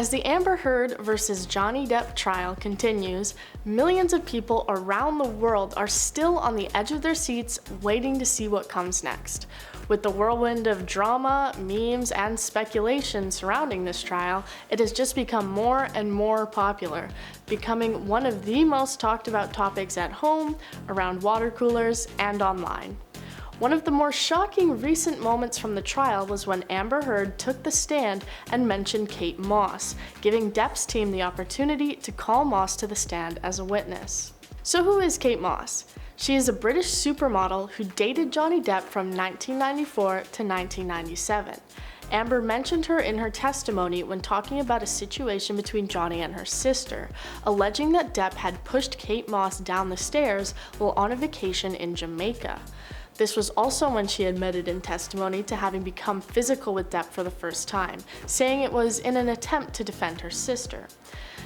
As the Amber Heard versus Johnny Depp trial continues, millions of people around the world are still on the edge of their seats waiting to see what comes next. With the whirlwind of drama, memes, and speculation surrounding this trial, it has just become more and more popular, becoming one of the most talked about topics at home, around water coolers, and online. One of the more shocking recent moments from the trial was when Amber Heard took the stand and mentioned Kate Moss, giving Depp's team the opportunity to call Moss to the stand as a witness. So who is Kate Moss? She is a British supermodel who dated Johnny Depp from 1994 to 1997. Amber mentioned her in her testimony when talking about a situation between Johnny and her sister, alleging that Depp had pushed Kate Moss down the stairs while on a vacation in Jamaica. This was also when she admitted in testimony to having become physical with Depp for the first time, saying it was in an attempt to defend her sister.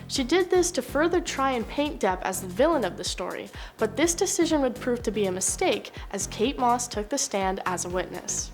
She did this to further try and paint Depp as the villain of the story, but this decision would prove to be a mistake as Kate Moss took the stand as a witness.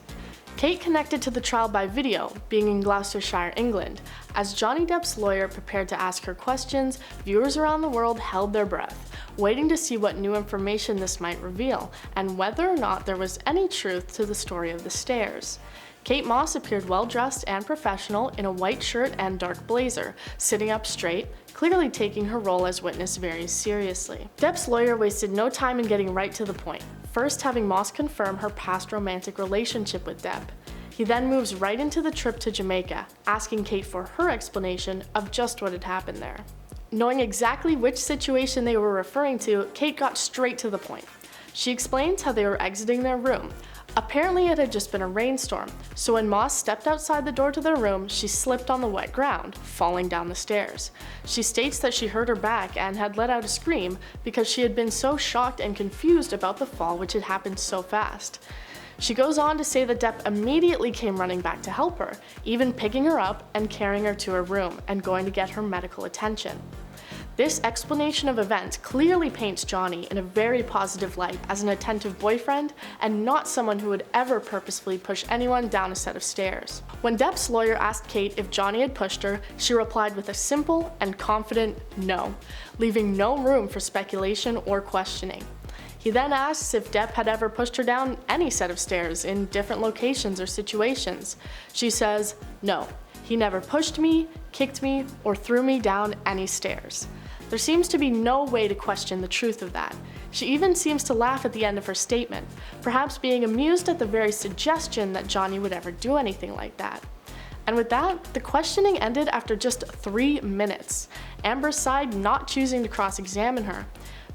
Kate connected to the trial by video, being in Gloucestershire, England. As Johnny Depp's lawyer prepared to ask her questions, viewers around the world held their breath, waiting to see what new information this might reveal, and whether or not there was any truth to the story of the stairs. Kate Moss appeared well-dressed and professional in a white shirt and dark blazer, sitting up straight, clearly taking her role as witness very seriously. Depp's lawyer wasted no time in getting right to the point, first having Moss confirm her past romantic relationship with Depp. He then moves right into the trip to Jamaica, asking Kate for her explanation of just what had happened there. Knowing exactly which situation they were referring to, Kate got straight to the point. She explains how they were exiting their room. Apparently it had just been a rainstorm, so when Moss stepped outside the door to their room, she slipped on the wet ground, falling down the stairs. She states that she hurt her back and had let out a scream because she had been so shocked and confused about the fall which had happened so fast. She goes on to say that Depp immediately came running back to help her, even picking her up and carrying her to her room and going to get her medical attention. This explanation of events clearly paints Johnny in a very positive light as an attentive boyfriend and not someone who would ever purposefully push anyone down a set of stairs. When Depp's lawyer asked Kate if Johnny had pushed her, she replied with a simple and confident no, leaving no room for speculation or questioning. He then asks if Depp had ever pushed her down any set of stairs in different locations or situations. She says, "No, he never pushed me, kicked me, or threw me down any stairs." There seems to be no way to question the truth of that. She even seems to laugh at the end of her statement, perhaps being amused at the very suggestion that Johnny would ever do anything like that. And with that, the questioning ended after just 3 minutes, Amber's side not choosing to cross-examine her,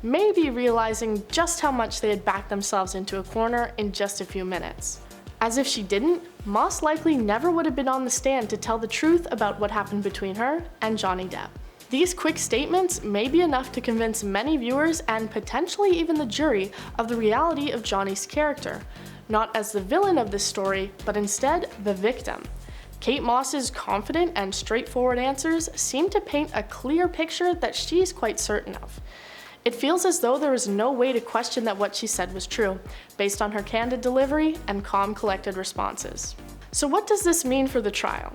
maybe realizing just how much they had backed themselves into a corner in just a few minutes. As if she didn't, Moss likely never would have been on the stand to tell the truth about what happened between her and Johnny Depp. These quick statements may be enough to convince many viewers and potentially even the jury of the reality of Johnny's character, not as the villain of this story, but instead the victim. Kate Moss's confident and straightforward answers seem to paint a clear picture that she's quite certain of. It feels as though there was no way to question that what she said was true, based on her candid delivery and calm, collected responses. So what does this mean for the trial?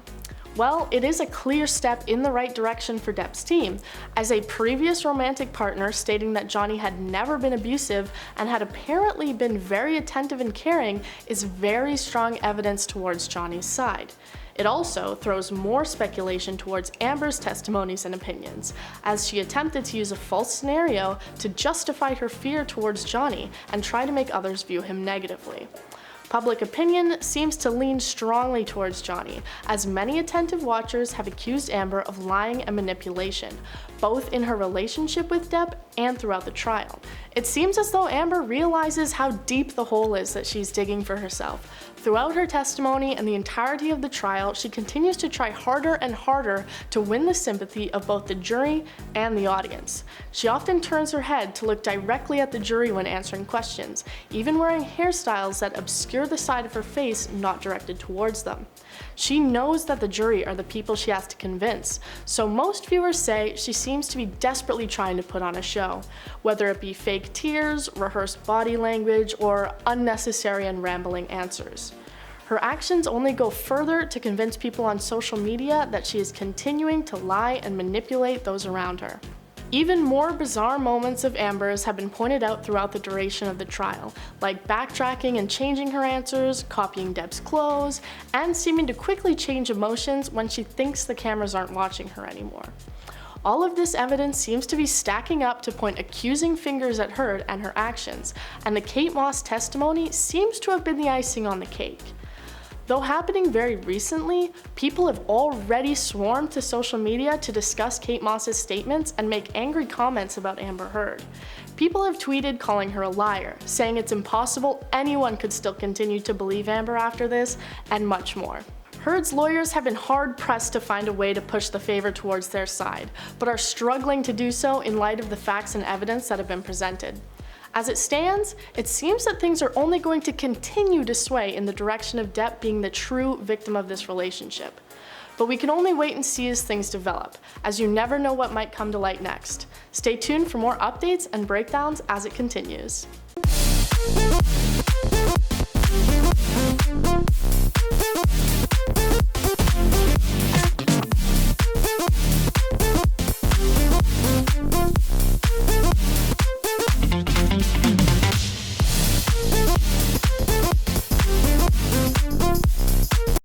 Well, it is a clear step in the right direction for Depp's team, as a previous romantic partner stating that Johnny had never been abusive and had apparently been very attentive and caring is very strong evidence towards Johnny's side. It also throws more speculation towards Amber's testimonies and opinions, as she attempted to use a false scenario to justify her fear towards Johnny and try to make others view him negatively. Public opinion seems to lean strongly towards Johnny, as many attentive watchers have accused Amber of lying and manipulation, both in her relationship with Depp and throughout the trial. It seems as though Amber realizes how deep the hole is that she's digging for herself. Throughout her testimony and the entirety of the trial, she continues to try harder and harder to win the sympathy of both the jury and the audience. She often turns her head to look directly at the jury when answering questions, even wearing hairstyles that obscure the side of her face not directed towards them. She knows that the jury are the people she has to convince, so most viewers say she seems to be desperately trying to put on a show, whether it be fake tears, rehearsed body language, or unnecessary and rambling answers. Her actions only go further to convince people on social media that she is continuing to lie and manipulate those around her. Even more bizarre moments of Amber's have been pointed out throughout the duration of the trial, like backtracking and changing her answers, copying Depp's clothes, and seeming to quickly change emotions when she thinks the cameras aren't watching her anymore. All of this evidence seems to be stacking up to point accusing fingers at her and her actions, and the Kate Moss testimony seems to have been the icing on the cake. Though happening very recently, people have already swarmed to social media to discuss Kate Moss's statements and make angry comments about Amber Heard. People have tweeted calling her a liar, saying it's impossible anyone could still continue to believe Amber after this, and much more. Heard's lawyers have been hard-pressed to find a way to push the favor towards their side, but are struggling to do so in light of the facts and evidence that have been presented. As it stands, it seems that things are only going to continue to sway in the direction of Depp being the true victim of this relationship. But we can only wait and see as things develop, as you never know what might come to light next. Stay tuned for more updates and breakdowns as it continues.